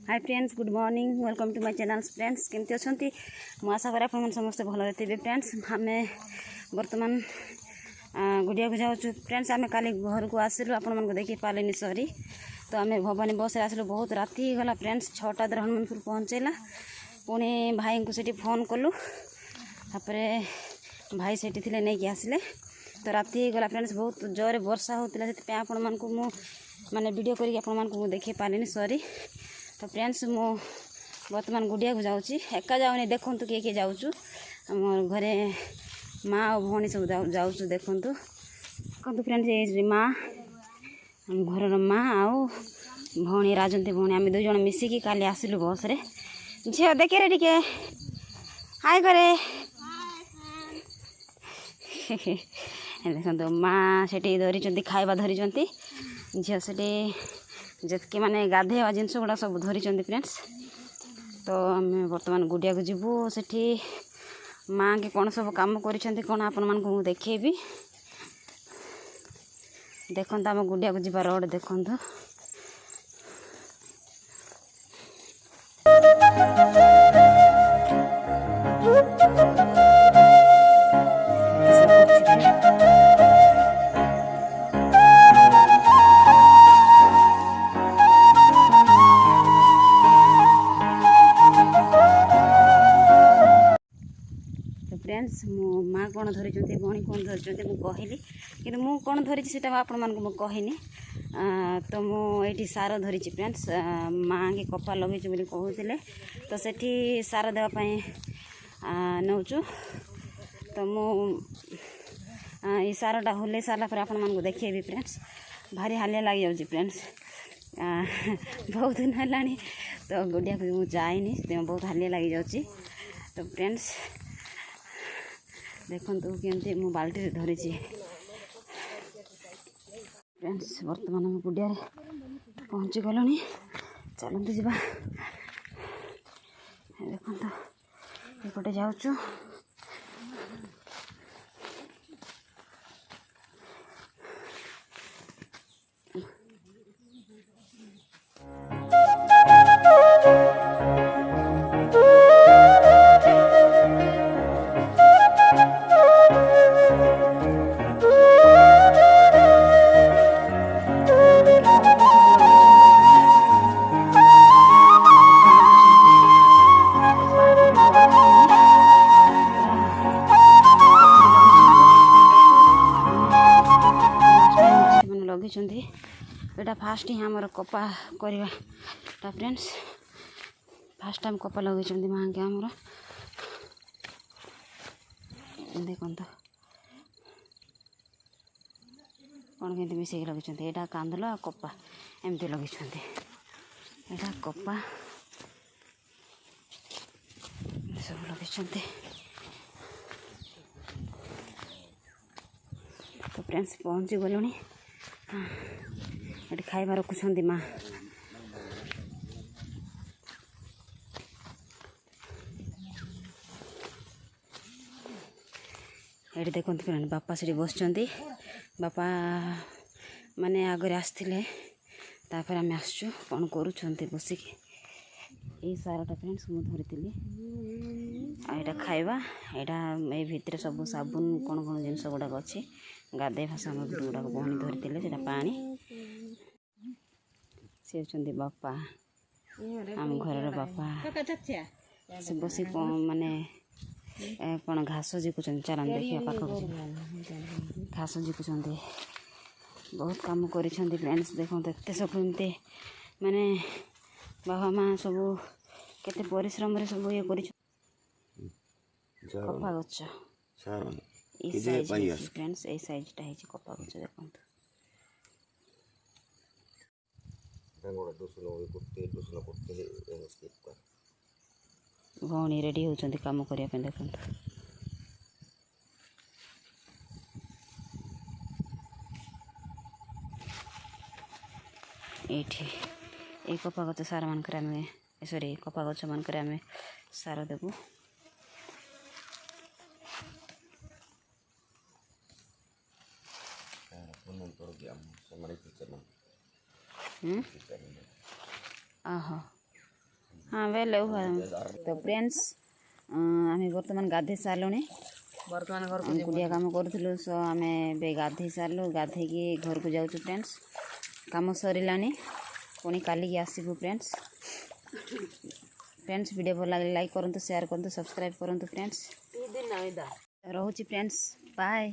Hi friends, good morning, welcome to my channel. Friends केमती अच्छी मु आशा करें आप समस्त भल थे। फ्रेंड्स आम बर्तमान गुड़िया को जाऊँ। फ्रेंड्स आम काली घर को आसलु, आपण देखी पारे सरी। तो आम भवानी बस आसलु, बहुत राति गला। फ्रेंड्स 6टा हनुमानपुर पहुँचेला। पुणी भाई को सेठी फोन कलु, तापर भाई सेठी थे नहीं आसिले। तो राति गला फ्रेंड्स, बहुत जोर वर्षा होता से आपण मानक मु माने वीडियो करके आपण मानक देखी पारे सरी। तो फ्रेंड्स मु बर्तमान गुड़िया को जाऊँ, एका जाऊनी। देखु किए किए जाऊँ, आम घरे माँ और भौणी सब जाऊँ। देखु देखु फ्रेंड्स, ये माँ घर माँ आउ भौणी राजंती भौणी, आम 2 जन मिसिकी काली आसिलु बस रे। झील देखे रे टिके हाय करे। देखो माँ से धरी खाଇବା धरी, झील से जितकी माने गाधेवा जिनस गुड़ा सब धरी। फ्रेंड्स तो आम बर्तमान गुड़िया को जीवु। सेठी माँ के कौन सब काम कौन आपण मानक देखेबी। देखो आम गुड़िया को जीवा रोड देखु। फ्रेंड्स मो माँ कौन धरी, भौणी कौन धरी मुझे कहली, कि मु कौन धरी से आपण मानक मुझे कहनी। तो मुझे सार धरी। फ्रेंड्स माँ के कपा लगे कहते, तो सेठी सार देवाई नौचु। तो मु ये सारटा होले सारा पर आपण मानक देखेबी। फ्रेंड्स भारी हालिया लग जाऊँगी। फ्रेंड्स बहुत दिन है, तो गुड़िया को मुझे जाएनी, बहुत हालिया लग जाऊँगी। तो फ्रेंड्स देखु केमती मु बाल्टी धरी। फ्रेंड्स बर्तमान आम गुड़िया पहुँची गलुनी, चलते जावा। देखो एपटे जाऊँ। लगे यहाँ फास्ट ही आमर कपा करवा। फ्रेंड्स फास्ट टाइम कपा लगे माँ के आमर। देखो कौन के मिसेक लगे, यहाँ कांदल आ कपा एमती लगे। यहाँ कपा सब लगे। तो फ्रेंड्स पहुँची गलु। ये खाइबा रखुंट माँ। ये देखो फ्रेंड बापा से बस। बापा माने आगे आसते, तापर आम आसचु कौन करुँच बसिकी। ये साराटा फ्रेंड्स मुझे धरी। यहाँ खाइबा, यहाँ ये भितर सब साबुन कौन कौन जिनस गुड़ाक अच्छी, गाधेवा सामग्री गुड़ाक भौणी धरी से पानी। सी होती बापा, आम घर बापा से बस माने कौन घास जिकुंट। चलन देखिए पाखक घास जिकुंट। बहुत कम कर। फ्रेंड्स देखो एत सब एमती माने बाबा माँ सब केते परिश्रम रे सब ये कर। कपा गच फ्रेंड्स ये साइजटा है कपा गच। देखो भौणी रेडी होती काम करने। देखो ये कपा गच सार मानक सॉरी कपा गच मानक सार देबू। आहो हाँ बेले तो फ्रेंड्स आम बर्तमान गाधे सारूँ बर्तमान घर कुड़िया काम करूँ सो आम गाधे सारू गाधे घर को जाऊँ फ्रेंड्स काम सरानी पुणी काली आसबू फ्रेंड्स वीडियो भल लगे लाइक करूँ शेयर करूँ सब्सक्राइब करूँ फ्रेंड्स रोचे फ्रेंड्स बाय।